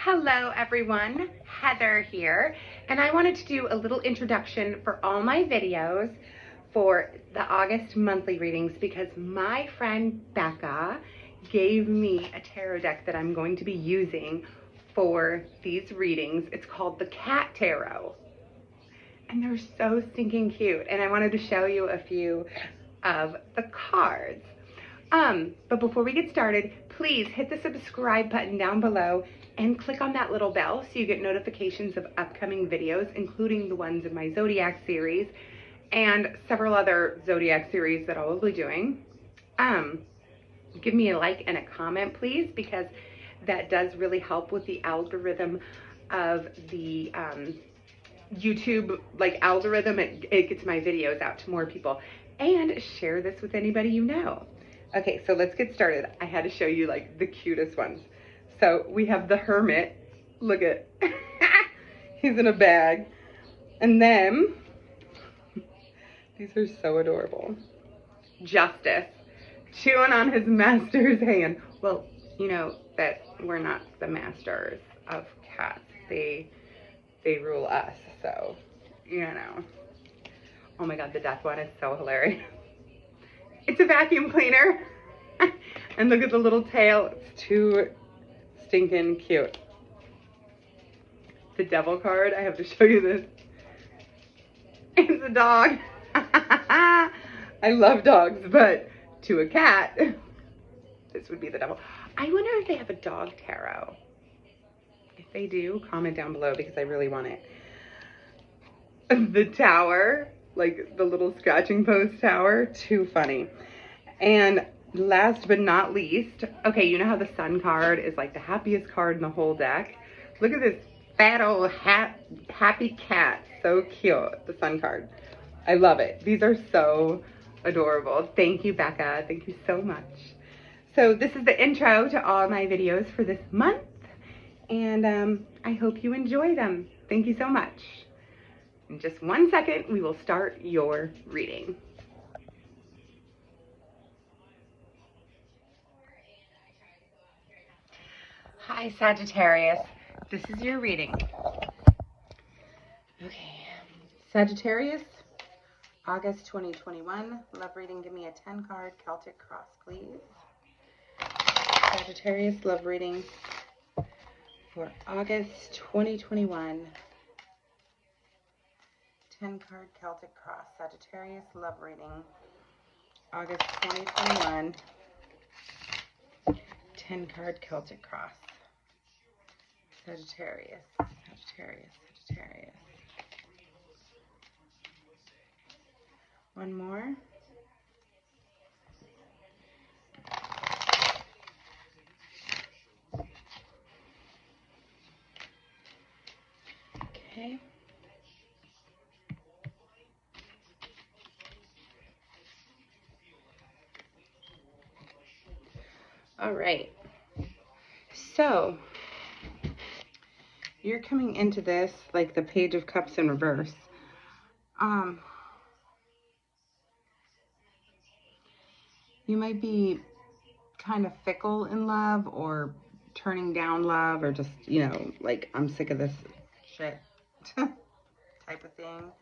Hello everyone, Heather here, and I wanted to do a little introduction for all my videos for the August monthly readings because my friend Becca gave me a tarot deck that I'm going to be using for these readings. It's called the Cat Tarot, and they're so stinking cute, and I wanted to show you a few of the cards. But before we get started, please hit the subscribe button down below and click on that little bell so you get notifications of upcoming videos, including the ones in my Zodiac series and several other Zodiac series that I will be doing. Give me a like and a comment, please, because that does really help with the algorithm of the YouTube algorithm. It gets my videos out to more people. And share this with anybody you know. Okay, so let's get started. I had to show you like the cutest ones. So we have the Hermit. Look at, he's in a bag. And then, these are so adorable. Justice, chewing on his master's hand. Well, you know that we're not the masters of cats. They rule us, so, you know. Oh my God, the death one is so hilarious. It's a vacuum cleaner. And look at the little tail. It's too stinking cute. The devil card, I have to show you this. It's a dog. I love dogs, but to a cat, this would be the devil. I wonder if they have a dog tarot. If they do, comment down below because I really want it. The tower, like the little scratching post tower, too funny. And last but not least, okay, you know how the sun card is like the happiest card in the whole deck? Look at this fat old happy cat. So cute, the sun card. I love it. These are so adorable. Thank you, Becca. Thank you so much. So this is the intro to all my videos for this month. And I hope you enjoy them. Thank you so much. In just 1 second, we will start your reading. Hi, Sagittarius. This is your reading. Okay. Sagittarius, August 2021. Love reading. Give me a 10 card Celtic cross, please. Sagittarius, love reading for August 2021. 10 card Celtic cross. Sagittarius, love reading. August 2021. 10 card Celtic cross. Sagittarius, Sagittarius, Sagittarius. One more. Okay. All right. So, you're coming into this like the Page of Cups in reverse. You might be kind of fickle in love or turning down love or just, you know, like, I'm sick of this shit type of thing.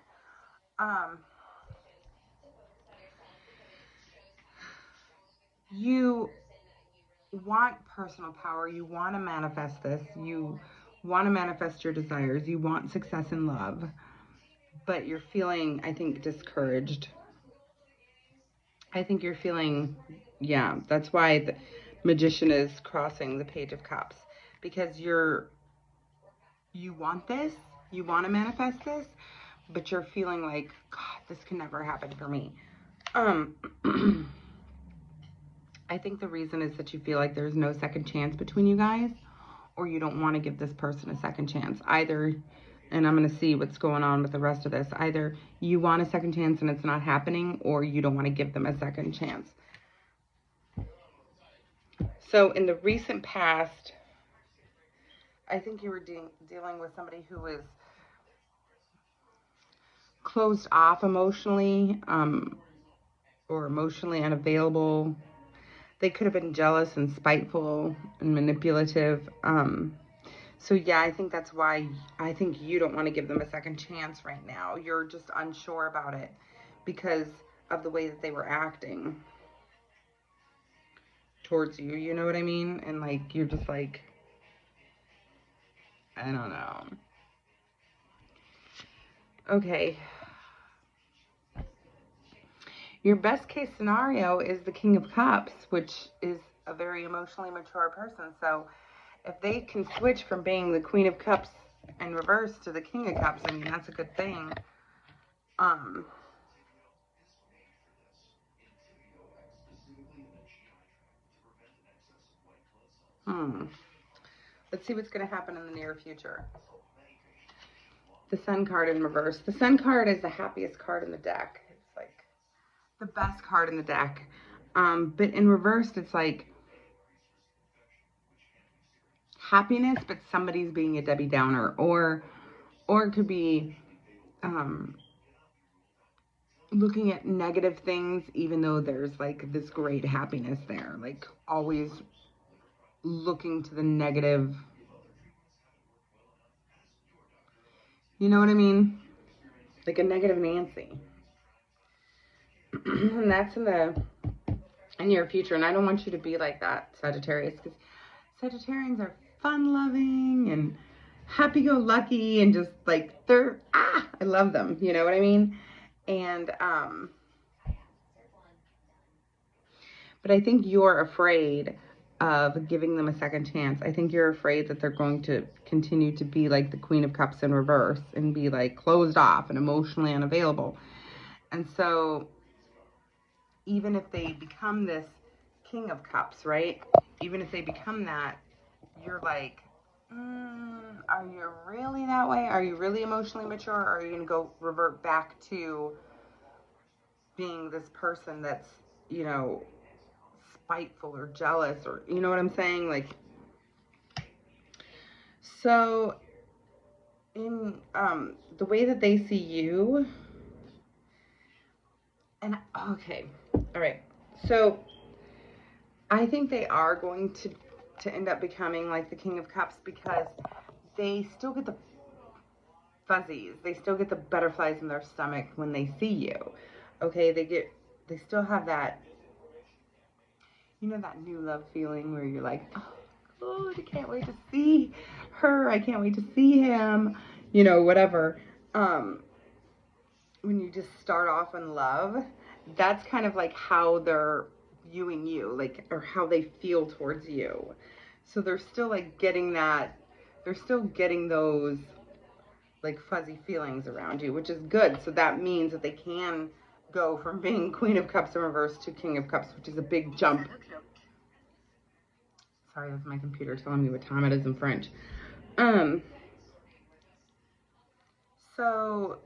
You want personal power. You want to manifest this. You want to manifest your desires. You want success in love, but you're feeling, I think, discouraged. I think you're feeling, yeah, that's why the Magician is crossing the Page of Cups, because you want this, you want to manifest this, but you're feeling like, God, this can never happen for me. I think the reason is that you feel like there's no second chance between you guys, or you don't want to give this person a second chance. Either, and I'm going to see what's going on with the rest of this, either you want a second chance and it's not happening, or you don't want to give them a second chance. So in the recent past, I think you were dealing with somebody who was closed off emotionally, or emotionally unavailable. They could have been jealous and spiteful and manipulative. So yeah, I think that's why I think you don't want to give them a second chance right now. You're just unsure about it because of the way that they were acting towards you. You know what I mean? And like, you're just like, I don't know. Okay. Your best case scenario is the King of Cups, which is a very emotionally mature person. So if they can switch from being the Queen of Cups in reverse to the King of Cups, I mean, that's a good thing. Let's see what's going to happen in the near future. The Sun card in reverse. The Sun card is the happiest card in the deck. It's like the best card in the deck. But in reverse, it's like happiness, but somebody's being a Debbie Downer. Or it could be looking at negative things, even though there's like this great happiness there. Like always looking to the negative. You know what I mean? Like a negative Nancy. And that's in the near future. And I don't want you to be like that, Sagittarius, because Sagittarians are fun-loving and happy-go-lucky and just like I love them. You know what I mean? And but I think you're afraid of giving them a second chance. I think you're afraid that they're going to continue to be like the Queen of Cups in reverse and be like closed off and emotionally unavailable. And so even if they become this King of Cups, right? Even if they become that, you're like, are you really that way? Are you really emotionally mature? Or are you going to go revert back to being this person that's, you know, spiteful or jealous, or you know what I'm saying? Like, so in the way that they see you, and okay, all right, so I think they are going to end up becoming like the King of Cups because they still get the fuzzies, they still get the butterflies in their stomach when they see you. Okay, they still have that, you know, that new love feeling where you're like, oh, I can't wait to see her. I can't wait to see him. You know, whatever. When you just start off in love, that's kind of like how they're viewing you, like, or how they feel towards you. So they're still like getting that, they're still getting those like fuzzy feelings around you, which is good. So that means that they can go from being Queen of Cups in reverse to King of Cups, which is a big jump. Sorry, that's my computer telling me what time it is in French. So,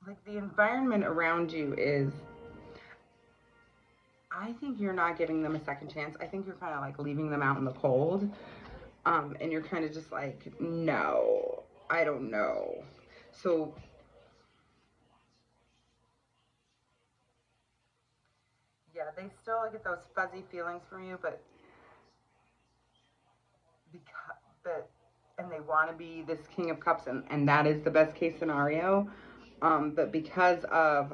like, the environment around you is, I think you're not giving them a second chance. I think you're kind of like leaving them out in the cold. And you're kind of just like, no, I don't know. So, yeah, they still get those fuzzy feelings from you, but and they want to be this King of Cups, and that is the best case scenario. But because of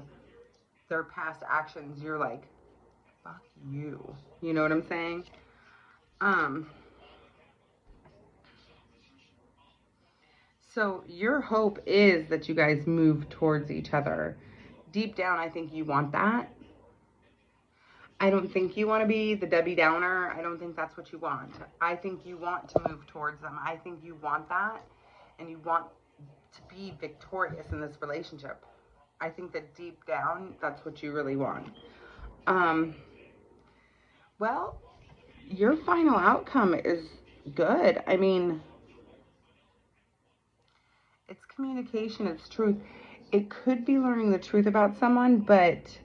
their past actions, you're like, fuck you. You know what I'm saying? So your hope is that you guys move towards each other. Deep down, I think you want that. I don't think you want to be the Debbie Downer. I don't think that's what you want. I think you want to move towards them. I think you want that, and you want to be victorious in this relationship. I think that deep down, that's what you really want. Well, your final outcome is good. I mean, it's communication, it's truth. It could be learning the truth about someone, but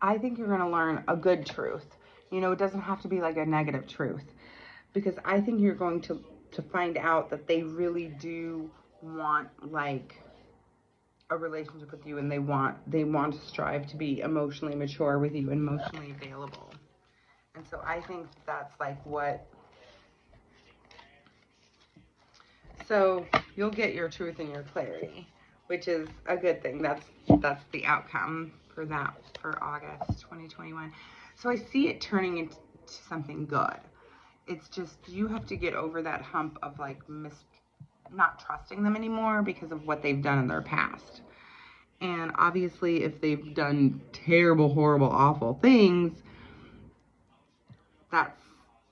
I think you're going to learn a good truth. You know, it doesn't have to be like a negative truth, because I think you're going to find out that they really do want like a relationship with you, and they want to strive to be emotionally mature with you, emotionally available. And so I think that's like what So you'll get your truth and your clarity, which is a good thing. That's the outcome for that for August 2021. So I see it turning into something good. It's just you have to get over that hump of like not trusting them anymore because of what they've done in their past. And obviously, if they've done terrible, horrible, awful things, that's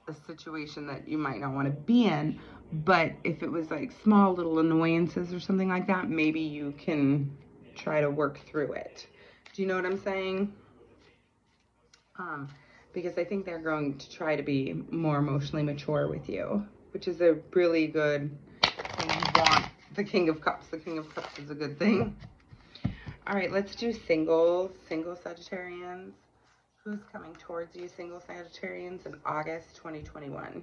a situation that you might not want to be in. But if it was like small little annoyances or something like that, maybe you can try to work through it. Do you know what I'm saying? Because I think they're going to try to be more emotionally mature with you, which is a really good thing you want. The King of Cups. The King of Cups is a good thing. All right, let's do single Sagittarians. Who's coming towards you, single Sagittarians, in August 2021?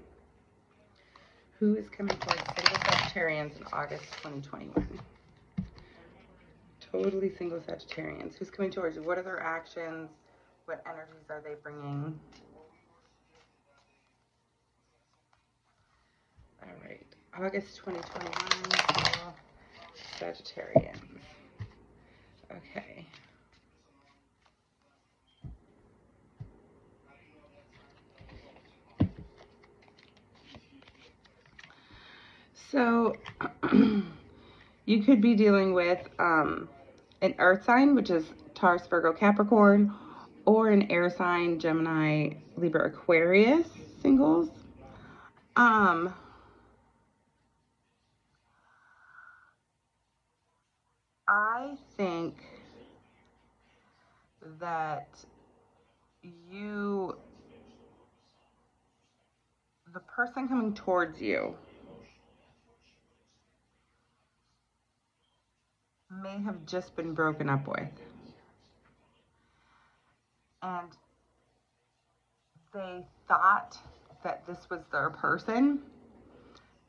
Who is coming towards single Sagittarians in August 2021? Totally single Sagittarians. Who's coming towards you? What are their actions? What energies are they bringing? All right, August 2021, Sagittarians. Okay. So you could be dealing with an earth sign, which is Taurus, Virgo, Capricorn, or an air sign, Gemini, Libra, Aquarius singles. I think that the person coming towards you may have just been broken up with. And they thought that this was their person,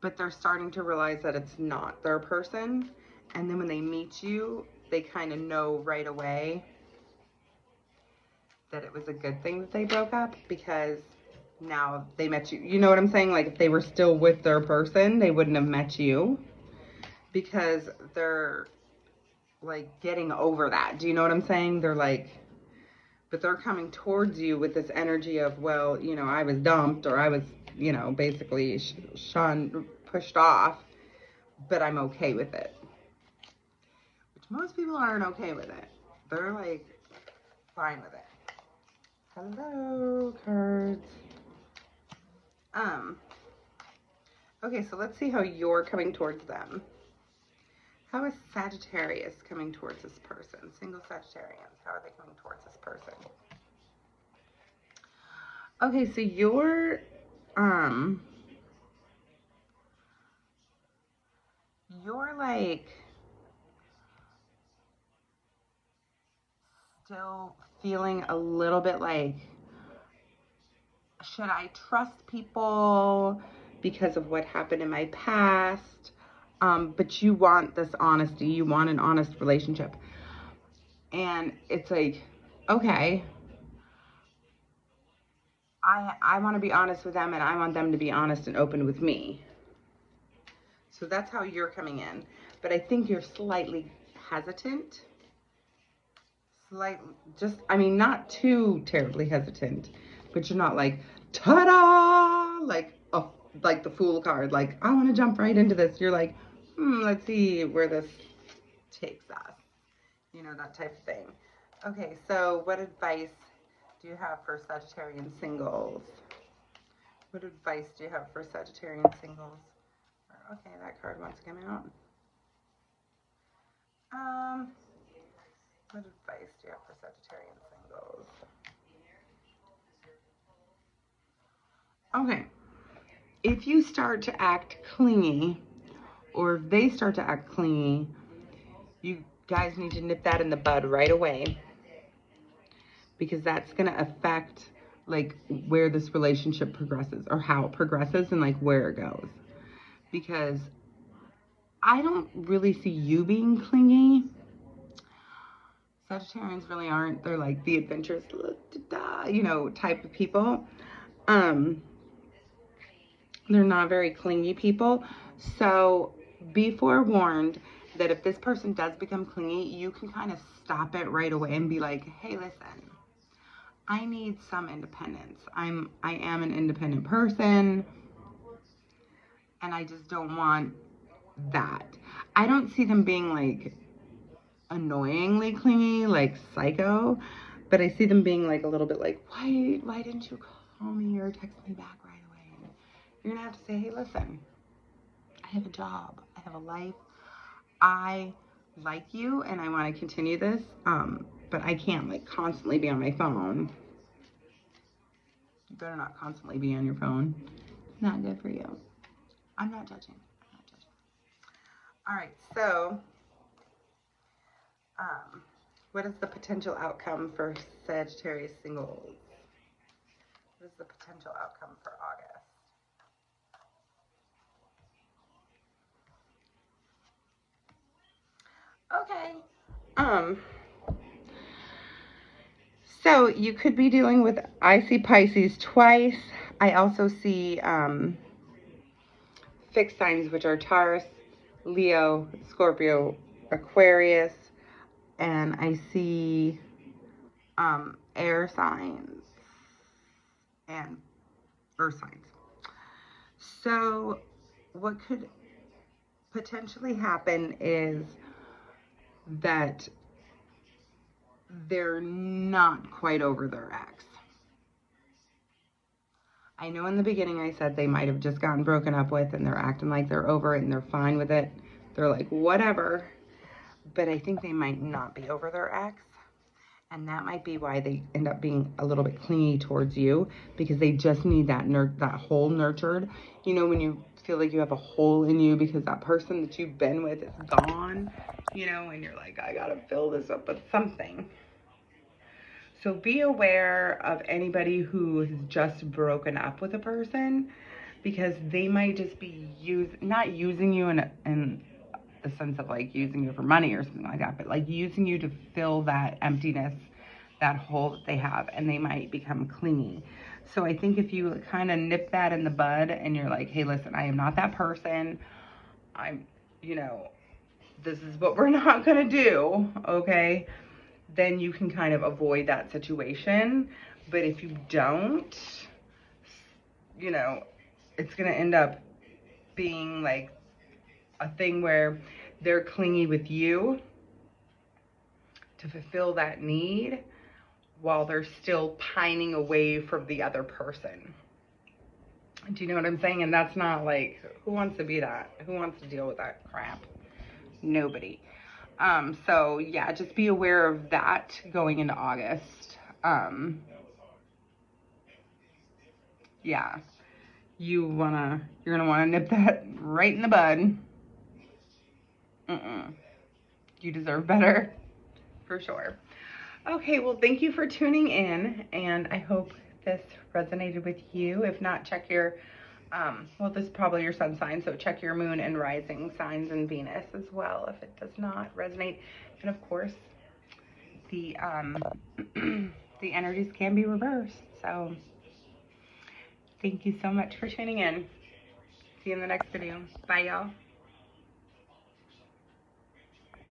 but they're starting to realize that it's not their person. And then when they meet you, they kind of know right away that it was a good thing that they broke up, because now they met you. You know what I'm saying? Like, if they were still with their person, they wouldn't have met you, because they're like getting over that. Do you know what I'm saying? They're like, but they're coming towards you with this energy of, well, you know, I was dumped, or I was, you know, basically pushed off, but I'm okay with it. Which most people aren't okay with it. They're like fine with it. Hello, cards. Okay, so let's see how you're coming towards them. How is Sagittarius coming towards this person? Single Sagittarians, how are they coming towards this person? Okay, so you're like still feeling a little bit like, should I trust people because of what happened in my past? But you want this honesty. You want an honest relationship. And it's like, okay, I want to be honest with them, and I want them to be honest and open with me. So that's how you're coming in. But I think you're slightly hesitant. I mean, not too terribly hesitant, but you're not like, ta-da, like the Fool card, like, I want to jump right into this. You're like, let's see where this takes us. You know, that type of thing. Okay, so what advice do you have for Sagittarian singles? What advice do you have for Sagittarian singles? Okay, that card wants to come out. What advice do you have for Sagittarian singles? Okay, if you start to act clingy, or if they start to act clingy, you guys need to nip that in the bud right away, because that's going to affect like where this relationship progresses, or how it progresses, and like where it goes. Because I don't really see you being clingy. Sagittarians really aren't. They're like the adventurous, you know, type of people. They're not very clingy people. So be forewarned that if this person does become clingy, you can kind of stop it right away and be like, hey, listen, I need some independence. I am an independent person, and I just don't want that. I don't see them being like annoyingly clingy, like psycho, but I see them being like a little bit like, why didn't you call me or text me back right away? And you're gonna have to say, hey, listen, I have a job, I have a life, I like you and I want to continue this, but I can't like constantly be on my phone. You better not constantly be on your phone. It's not good for you. I'm not judging. All right, so what is the potential outcome for Sagittarius singles? What is the potential outcome for August? Okay. So you could be dealing with, I see Pisces twice. I also see fixed signs, which are Taurus, Leo, Scorpio, Aquarius, and I see air signs and earth signs. So what could potentially happen is that they're not quite over their ex. I know in the beginning I said they might have just gotten broken up with and they're acting like they're over it and they're fine with it. They're like, whatever. But I think they might not be over their ex. And that might be why they end up being a little bit clingy towards you, because they just need that hole nurtured. You know, when you feel like you have a hole in you because that person that you've been with is gone, you know, and you're like, I gotta fill this up with something. So be aware of anybody who has just broken up with a person, because they might just be not using you in the sense of like using you for money or something like that, but like using you to fill that emptiness, that hole that they have, and they might become clingy. So I think if you kind of nip that in the bud and you're like, hey, listen, I am not that person. This is what we're not gonna do, okay? Then you can kind of avoid that situation. But if you don't, it's gonna end up being like a thing where they're clingy with you to fulfill that need while they're still pining away from the other person. Do you know what I'm saying? And that's not like, who wants to be that? Who wants to deal with that crap? Nobody. So yeah, just be aware of that going into August. Yeah, you're gonna wanna nip that right in the bud. You deserve better, for sure. Okay, well, thank you for tuning in, and I hope this resonated with you. If not, check your, this is probably your sun sign, so check your moon and rising signs and Venus as well if it does not resonate. And of course, the the energies can be reversed. So thank you so much for tuning in. See you in the next video. Bye, y'all.